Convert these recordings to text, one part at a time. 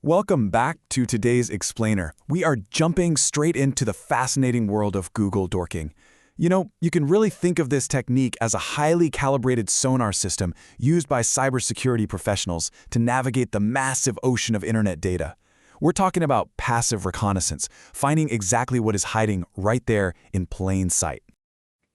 Welcome back to today's Explainer. We are jumping straight into the fascinating world of Google Dorking. You can really think of this technique as a highly calibrated sonar system used by cybersecurity professionals to navigate the massive ocean of internet data. We're talking about passive reconnaissance, finding exactly what is hiding right there in plain sight.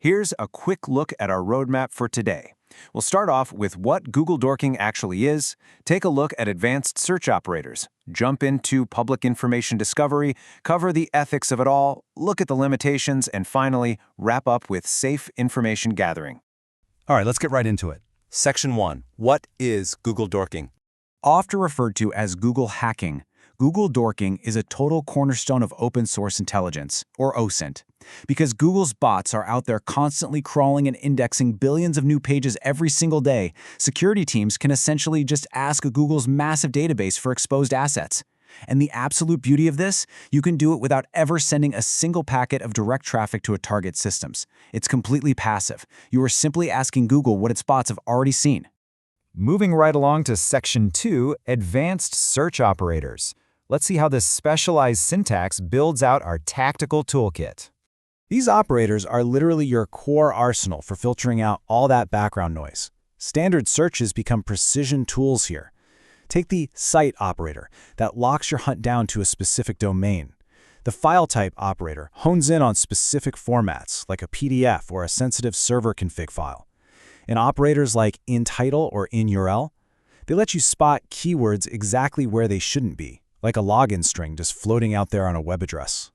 Here's a quick look at our roadmap for today. We'll start off with what Google Dorking actually is, take a look at advanced search operators, jump into public information discovery, cover the ethics of it all, look at the limitations, and finally, wrap up with safe information gathering. All right, let's get right into it. Section 1. What is Google Dorking? Often referred to as Google hacking, Google Dorking is a total cornerstone of open source intelligence, or OSINT. Because Google's bots are out there constantly crawling and indexing billions of new pages every single day, security teams can essentially just ask Google's massive database for exposed assets. And the absolute beauty of this, you can do it without ever sending a single packet of direct traffic to a target systems. It's completely passive. You are simply asking Google what its bots have already seen. Moving right along to Section 2, Advanced Search Operators. Let's see how this specialized syntax builds out our tactical toolkit. These operators are literally your core arsenal for filtering out all that background noise. Standard searches become precision tools here. Take the cite operator that locks your hunt down to a specific domain. The file type operator hones in on specific formats like a PDF or a sensitive server config file. And operators like inTitle or inURL, they let you spot keywords exactly where they shouldn't be, like a login string just floating out there on a web address.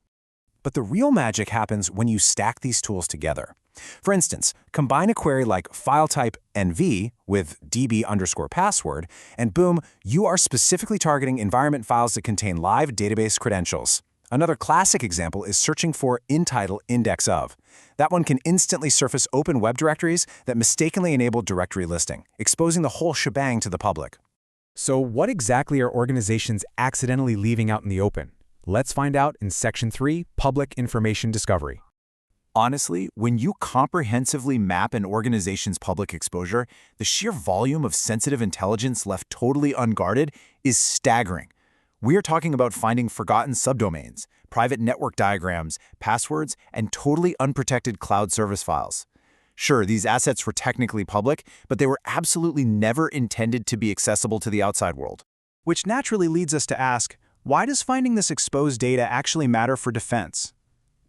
But the real magic happens when you stack these tools together. For instance, combine a query like filetype NV with db_password, and boom, you are specifically targeting environment files that contain live database credentials. Another classic example is searching for inTitle index of. That one can instantly surface open web directories that mistakenly enable directory listing, exposing the whole shebang to the public. So what exactly are organizations accidentally leaving out in the open? Let's find out in Section 3, Public Information Discovery. Honestly, when you comprehensively map an organization's public exposure, the sheer volume of sensitive intelligence left totally unguarded is staggering. We are talking about finding forgotten subdomains, private network diagrams, passwords, and totally unprotected cloud service files. Sure, these assets were technically public, but they were absolutely never intended to be accessible to the outside world. Which naturally leads us to ask, why does finding this exposed data actually matter for defense?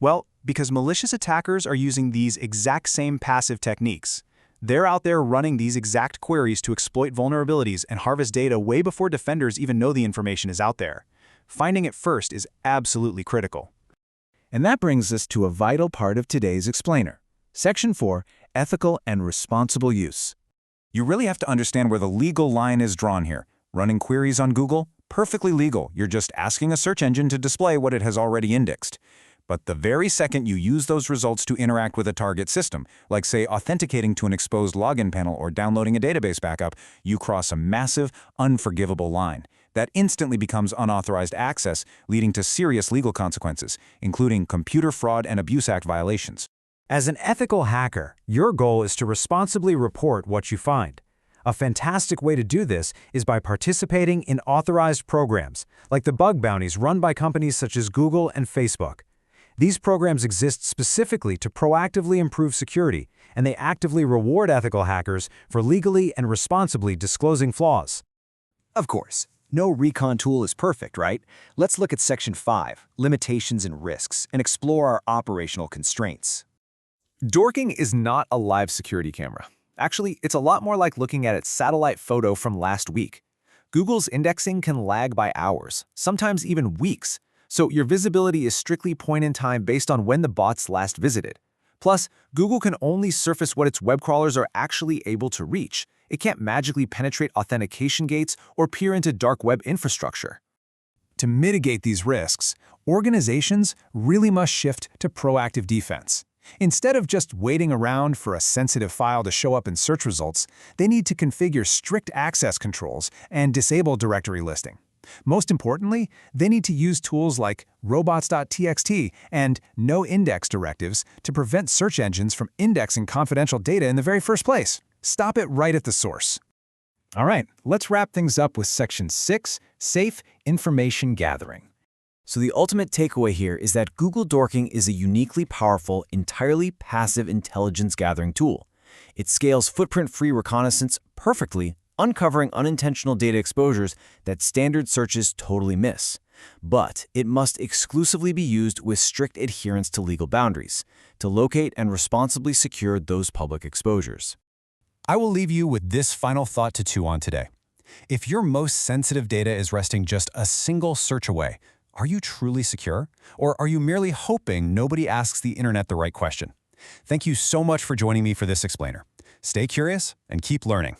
Well, because malicious attackers are using these exact same passive techniques. They're out there running these exact queries to exploit vulnerabilities and harvest data way before defenders even know the information is out there. Finding it first is absolutely critical. And that brings us to a vital part of today's explainer. Section 4, Ethical and Responsible Use. You really have to understand where the legal line is drawn here. Running queries on Google? Perfectly legal. You're just asking a search engine to display what it has already indexed. But the very second you use those results to interact with a target system, like say authenticating to an exposed login panel or downloading a database backup, you cross a massive, unforgivable line. That instantly becomes unauthorized access, leading to serious legal consequences, including Computer Fraud and Abuse Act violations. As an ethical hacker, your goal is to responsibly report what you find. A fantastic way to do this is by participating in authorized programs, like the bug bounties run by companies such as Google and Facebook. These programs exist specifically to proactively improve security, and they actively reward ethical hackers for legally and responsibly disclosing flaws. Of course, no recon tool is perfect, right? Let's look at Section 5, Limitations and Risks, and explore our operational constraints. Dorking is not a live security camera. Actually, it's a lot more like looking at its satellite photo from last week. Google's indexing can lag by hours, sometimes even weeks, so your visibility is strictly point in time based on when the bots last visited. Plus, Google can only surface what its web crawlers are actually able to reach. It can't magically penetrate authentication gates or peer into dark web infrastructure. To mitigate these risks, organizations really must shift to proactive defense. Instead of just waiting around for a sensitive file to show up in search results, they need to configure strict access controls and disable directory listing. Most importantly, they need to use tools like robots.txt and no-index directives to prevent search engines from indexing confidential data in the very first place. Stop it right at the source. All right, let's wrap things up with Section 6, Safe Information Gathering. So the ultimate takeaway here is that Google Dorking is a uniquely powerful, entirely passive intelligence gathering tool. It scales footprint-free reconnaissance perfectly, uncovering unintentional data exposures that standard searches totally miss. But it must exclusively be used with strict adherence to legal boundaries to locate and responsibly secure those public exposures. I will leave you with this final thought to chew on today. If your most sensitive data is resting just a single search away, are you truly secure? Or are you merely hoping nobody asks the internet the right question? Thank you so much for joining me for this explainer. Stay curious and keep learning.